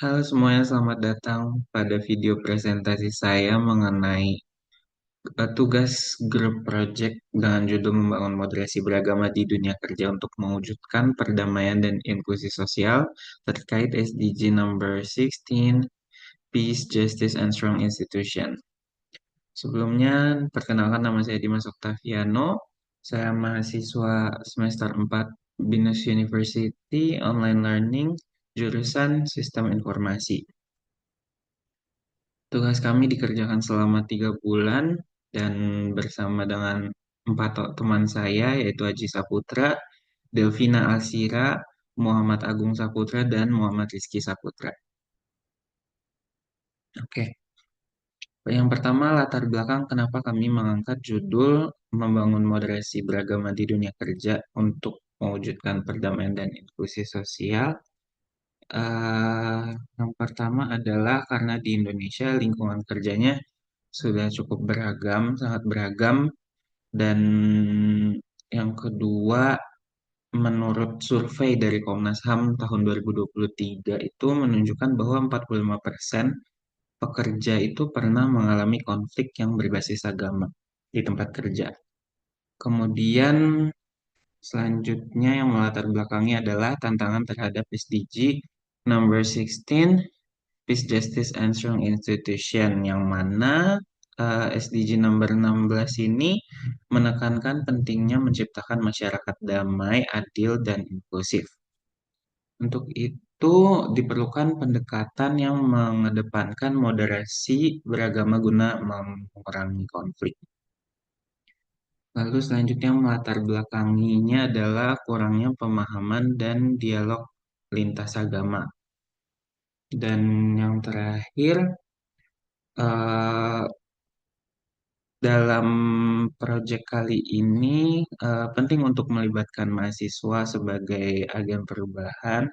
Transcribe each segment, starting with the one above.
Halo semuanya, selamat datang pada video presentasi saya mengenai tugas grup project dengan judul Membangun Moderasi Beragama di Dunia Kerja untuk Mewujudkan Perdamaian dan Inklusi Sosial terkait SDG number 16, Peace, Justice, and Strong Institution. Sebelumnya, perkenalkan nama saya Dimas Octaviano. Saya mahasiswa semester 4 BINUS University Online Learning, jurusan Sistem Informasi. Tugas kami dikerjakan selama 3 bulan dan bersama dengan teman saya yaitu Aji Saputra, Delvina Alsira, Muhammad Agung Saputra, dan Muhammad Rizky Saputra. Oke, yang pertama latar belakang kenapa kami mengangkat judul Membangun Moderasi Beragama di Dunia Kerja untuk mewujudkan perdamaian dan inklusi sosial. Eh, yang pertama adalah karena di Indonesia lingkungan kerjanya sudah cukup beragam, sangat beragam. Dan yang kedua, menurut survei dari Komnas HAM tahun 2023 itu menunjukkan bahwa 45% pekerja itu pernah mengalami konflik yang berbasis agama di tempat kerja. Kemudian selanjutnya yang melatar belakangi adalah tantangan terhadap SDG number 16, Peace, Justice, and Strong Institution, yang mana SDG nomor 16 ini menekankan pentingnya menciptakan masyarakat damai, adil, dan inklusif. Untuk itu diperlukan pendekatan yang mengedepankan moderasi beragama guna mengurangi konflik. Lalu selanjutnya melatar belakanginya adalah kurangnya pemahaman dan dialog lintas agama. Dan yang terakhir, eh, dalam proyek kali ini penting untuk melibatkan mahasiswa sebagai agen perubahan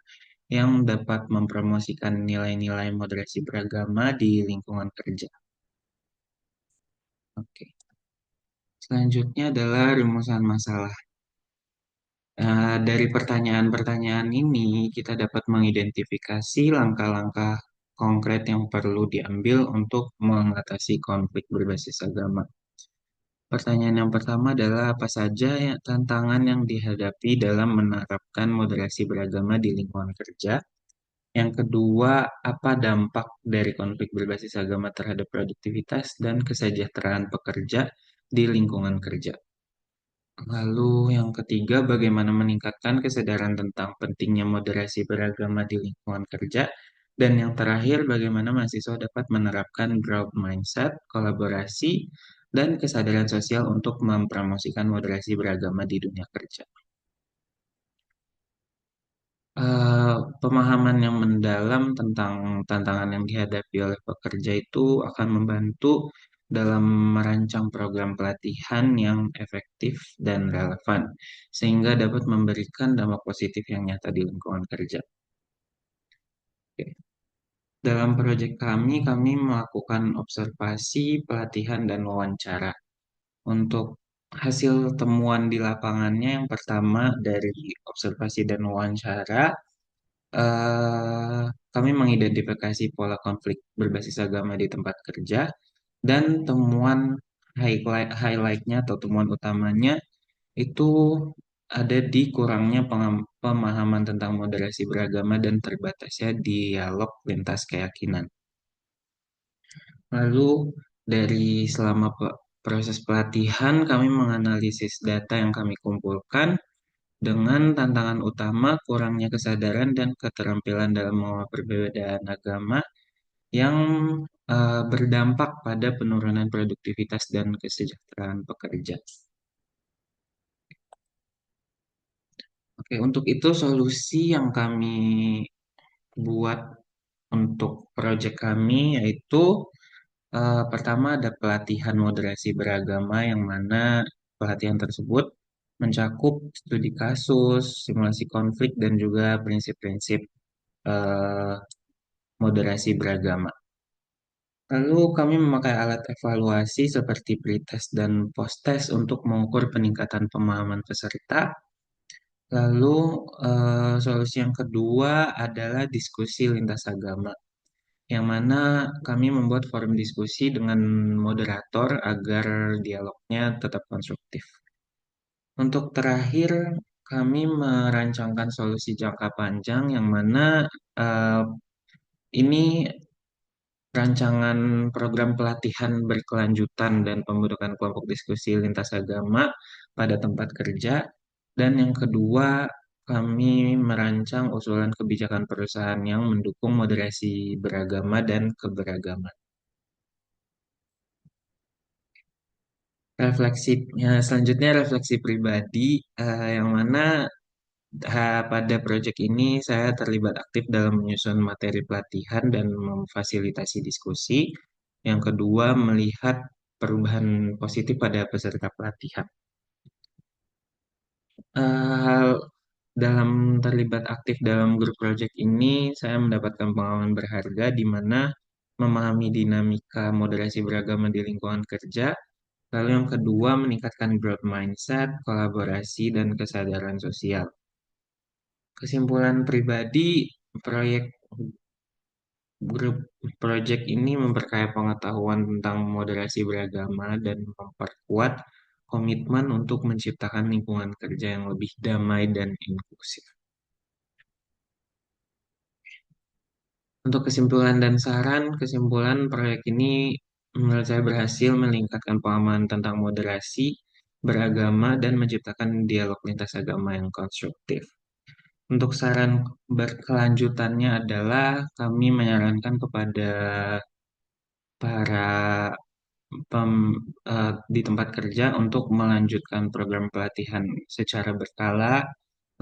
yang dapat mempromosikan nilai-nilai moderasi beragama di lingkungan kerja. Oke. Selanjutnya adalah rumusan masalah. Dari pertanyaan-pertanyaan ini, kita dapat mengidentifikasi langkah-langkah konkret yang perlu diambil untuk mengatasi konflik berbasis agama. Pertanyaan yang pertama adalah apa saja ya, tantangan yang dihadapi dalam menerapkan moderasi beragama di lingkungan kerja? Yang kedua, apa dampak dari konflik berbasis agama terhadap produktivitas dan kesejahteraan pekerja di lingkungan kerja? Lalu yang ketiga, bagaimana meningkatkan kesadaran tentang pentingnya moderasi beragama di lingkungan kerja? Dan yang terakhir, bagaimana mahasiswa dapat menerapkan growth mindset, kolaborasi, dan kesadaran sosial untuk mempromosikan moderasi beragama di dunia kerja. Eh, Pemahaman yang mendalam tentang tantangan yang dihadapi oleh pekerja itu akan membantu dalam merancang program pelatihan yang efektif dan relevan, sehingga dapat memberikan dampak positif yang nyata di lingkungan kerja. Oke. Dalam proyek kami melakukan observasi, pelatihan, dan wawancara. Untuk hasil temuan di lapangannya, yang pertama dari observasi dan wawancara, eh, kami mengidentifikasi pola konflik berbasis agama di tempat kerja dan temuan highlightnya atau temuan utamanya itu ada di kurangnya pemahaman tentang moderasi beragama dan terbatasnya dialog lintas keyakinan. Lalu dari selama proses pelatihan kami menganalisis data yang kami kumpulkan dengan tantangan utama kurangnya kesadaran dan keterampilan dalam mengolah perbedaan agama yang berdampak pada penurunan produktivitas dan kesejahteraan pekerja. Oke, untuk itu solusi yang kami buat untuk proyek kami yaitu pertama ada pelatihan moderasi beragama yang mana pelatihan tersebut mencakup studi kasus, simulasi konflik, dan juga prinsip-prinsip eh, moderasi beragama. Lalu kami memakai alat evaluasi seperti pretest dan post-test untuk mengukur peningkatan pemahaman peserta. Lalu solusi yang kedua adalah diskusi lintas agama, yang mana kami membuat forum diskusi dengan moderator agar dialognya tetap konstruktif. Untuk terakhir, kami merancangkan solusi jangka panjang yang mana eh, ini rancangan program pelatihan berkelanjutan dan pembentukan kelompok diskusi lintas agama pada tempat kerja. Dan yang kedua, kami merancang usulan kebijakan perusahaan yang mendukung moderasi beragama dan keberagaman. Selanjutnya refleksi pribadi, yang mana pada proyek ini saya terlibat aktif dalam menyusun materi pelatihan dan memfasilitasi diskusi. Yang kedua, melihat perubahan positif pada peserta pelatihan. Eh, dalam terlibat aktif dalam grup project ini, saya mendapatkan pengalaman berharga di mana memahami dinamika moderasi beragama di lingkungan kerja. Lalu yang kedua, meningkatkan growth mindset, kolaborasi, dan kesadaran sosial. Kesimpulan pribadi, proyek grup project ini memperkaya pengetahuan tentang moderasi beragama dan memperkuat komitmen untuk menciptakan lingkungan kerja yang lebih damai dan inklusif. Untuk kesimpulan dan saran, kesimpulan proyek ini menurut saya berhasil meningkatkan pemahaman tentang moderasi beragama dan menciptakan dialog lintas agama yang konstruktif. Untuk saran berkelanjutannya adalah kami menyarankan kepada para di tempat kerja untuk melanjutkan program pelatihan secara berkala,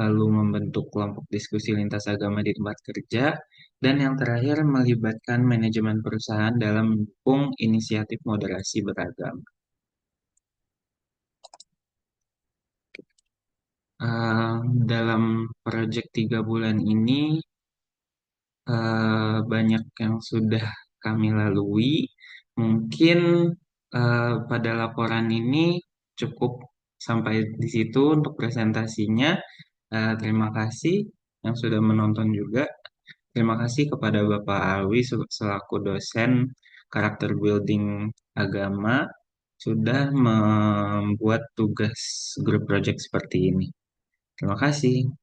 lalu membentuk kelompok diskusi lintas agama di tempat kerja, dan yang terakhir melibatkan manajemen perusahaan dalam mendukung inisiatif moderasi beragama. Eh, dalam proyek 3 bulan ini, banyak yang sudah kami lalui. Mungkin pada laporan ini cukup sampai di situ untuk presentasinya. Terima kasih yang sudah menonton juga. Terima kasih kepada Bapak Alwi selaku dosen karakter building agama sudah membuat tugas grup project seperti ini. Terima kasih.